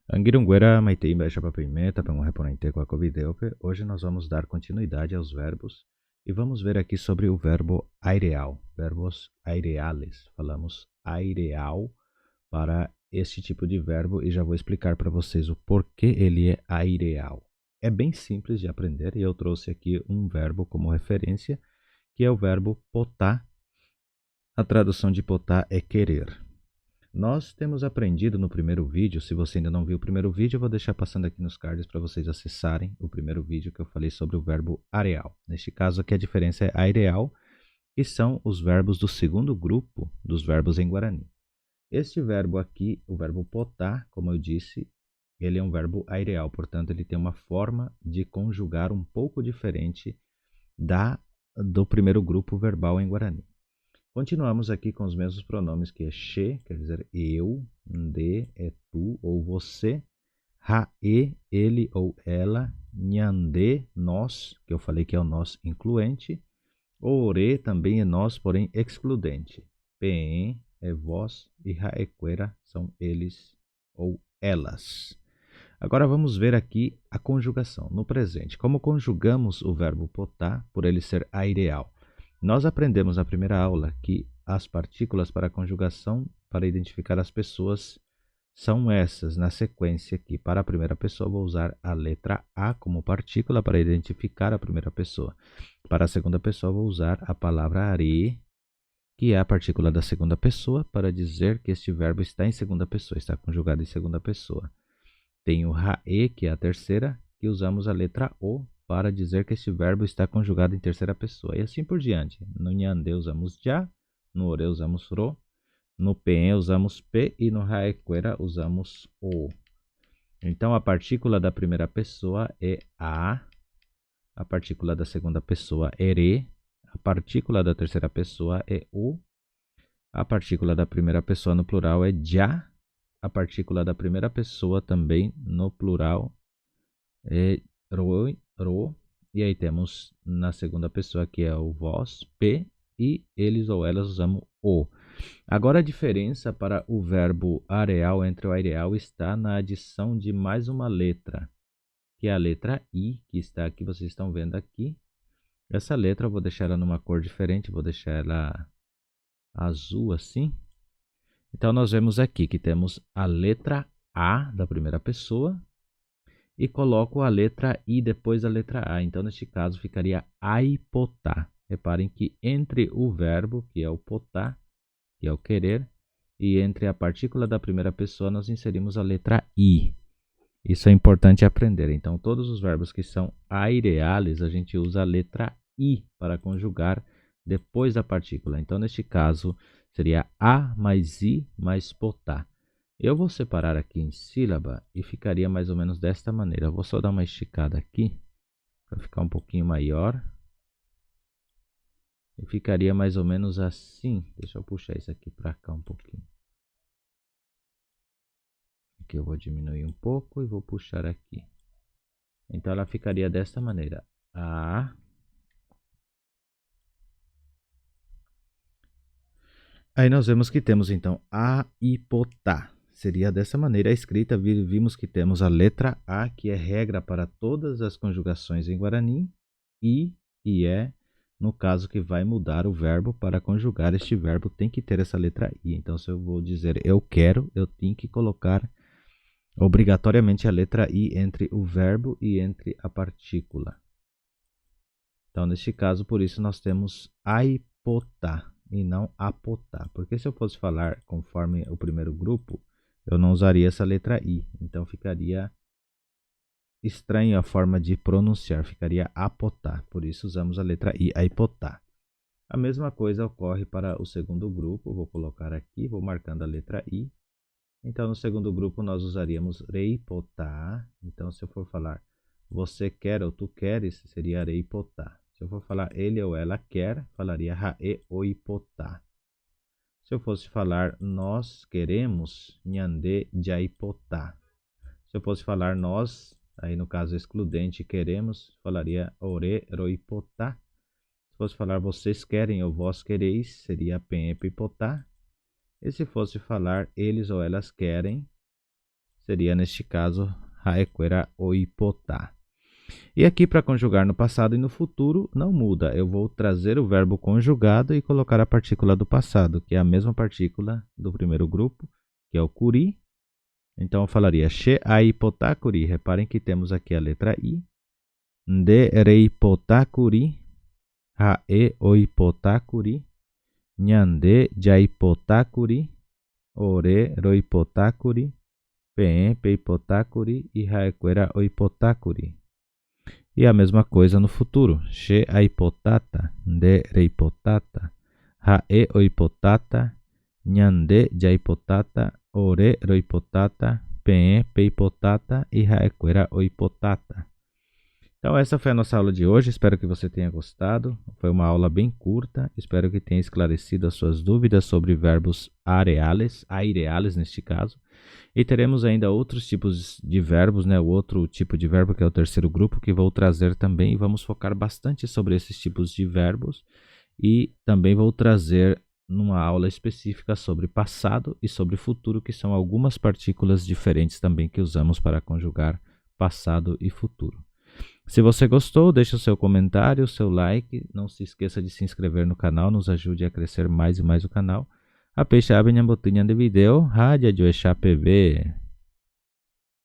Angirunguera, Maitei, Baixa Papimeta, Reponente, Coacovideupe. Hoje nós vamos dar continuidade aos verbos e vamos ver aqui sobre o verbo aireal, verbos aireales. Falamos aireal para este tipo de verbo e já vou explicar para vocês o porquê ele é aireal. É bem simples de aprender e eu trouxe aqui um verbo como referência, que é o verbo potar. A tradução de potar é querer. Nós temos aprendido no primeiro vídeo, se você ainda não viu o primeiro vídeo, eu vou deixar passando aqui nos cards para vocês acessarem o primeiro vídeo que eu falei sobre o verbo areal. Neste caso aqui a diferença é aireal, que são os verbos do segundo grupo dos verbos em Guarani. Este verbo aqui, o verbo potar, como eu disse, ele é um verbo aireal, portanto ele tem uma forma de conjugar um pouco diferente do primeiro grupo verbal em Guarani. Continuamos aqui com os mesmos pronomes, que é che, quer dizer eu, nde é tu ou você, rae, ele ou ela, nhande, nós, que eu falei que é o nós incluente, ore também é nós, porém excludente, pen é vós e raequera são eles ou elas. Agora vamos ver aqui a conjugação no presente. Como conjugamos o verbo potar por ele ser aireal? Nós aprendemos na primeira aula que as partículas para a conjugação, para identificar as pessoas, são essas, na sequência aqui. Para a primeira pessoa, vou usar a letra A como partícula para identificar a primeira pessoa. Para a segunda pessoa, vou usar a palavra are, que é a partícula da segunda pessoa, para dizer que este verbo está em segunda pessoa, está conjugado em segunda pessoa. Tem o rae, que é a terceira, que usamos a letra O para dizer que este verbo está conjugado em terceira pessoa. E assim por diante. No nhande usamos já, no ore usamos ro, no pen usamos p e no raequera usamos o. Então a partícula da primeira pessoa é a partícula da segunda pessoa é re, a partícula da terceira pessoa é o, a partícula da primeira pessoa no plural é já, a partícula da primeira pessoa também no plural é ro, e aí temos na segunda pessoa que é o vós, p, e eles ou elas usamos o. Agora a diferença para o verbo areal entre o aireal está na adição de mais uma letra, que é a letra I, que está aqui, vocês estão vendo aqui. Essa letra eu vou deixar ela numa cor diferente, vou deixar ela azul assim. Então nós vemos aqui que temos a letra A da primeira pessoa, e coloco a letra I depois da letra A. Então, neste caso, ficaria aipotar. Reparem que entre o verbo, que é o potar, que é o querer, e entre a partícula da primeira pessoa, nós inserimos a letra I. Isso é importante aprender. Então, todos os verbos que são aireales, a gente usa a letra I para conjugar depois da partícula. Então, neste caso, seria A mais I mais potar. Eu vou separar aqui em sílaba e ficaria mais ou menos desta maneira. Eu vou só dar uma esticada aqui para ficar um pouquinho maior. E ficaria mais ou menos assim. Deixa eu puxar isso aqui para cá um pouquinho. Aqui eu vou diminuir um pouco e vou puxar aqui. Então ela ficaria desta maneira. A. Aí nós vemos que temos então aipotá. Seria dessa maneira a escrita. Vimos que temos a letra A, que é regra para todas as conjugações em Guarani, e é, no caso, que vai mudar o verbo. Para conjugar este verbo tem que ter essa letra I. Então, se eu vou dizer eu quero, eu tenho que colocar obrigatoriamente a letra I entre o verbo e entre a partícula. Então, neste caso, por isso nós temos aipotá e não apotar. Porque se eu fosse falar conforme o primeiro grupo, eu não usaria essa letra I. Então ficaria estranho a forma de pronunciar, ficaria apotar. Por isso usamos a letra I, aipotar. A mesma coisa ocorre para o segundo grupo. Vou colocar aqui, vou marcando a letra I. Então no segundo grupo nós usaríamos reipotar. Então se eu for falar você quer ou tu queres, seria reipotar. Se eu for falar ele ou ela quer, falaria rae oipotá. Se eu fosse falar nós queremos, nhande jaipotá. Se eu fosse falar nós, aí no caso excludente, queremos, falaria ore roipotá. Se fosse falar vocês querem ou vós quereis, seria penepipotá. E se fosse falar eles ou elas querem, seria neste caso haequera oipotá. E aqui para conjugar no passado e no futuro não muda, eu vou trazer o verbo conjugado e colocar a partícula do passado, que é a mesma partícula do primeiro grupo, que é o curi. Então eu falaria she aipotá curi, reparem que temos aqui a letra I, nde reipotá curi, hae oipotá curi, nhande jaipotá curi, ore roipotá curi, pe peipotá curi e haequera oipotá curi. E a mesma coisa no futuro. She aipotata, nde reipotata, hae oipotata, nhande jaipotata, ore roipotata, pe peipotata e haequera oipotata. Então essa foi a nossa aula de hoje, espero que você tenha gostado. Foi uma aula bem curta, espero que tenha esclarecido as suas dúvidas sobre verbos aireales neste caso. E teremos ainda outros tipos de verbos, né? O outro tipo de verbo que é o terceiro grupo, que vou trazer também, e vamos focar bastante sobre esses tipos de verbos. E também vou trazer numa aula específica sobre passado e sobre futuro, que são algumas partículas diferentes também que usamos para conjugar passado e futuro. Se você gostou, deixe o seu comentário, o seu like, não se esqueça de se inscrever no canal, nos ajude a crescer mais e mais o canal. Apa siya sabi niyang buti niyan de video, ha, dyan PV.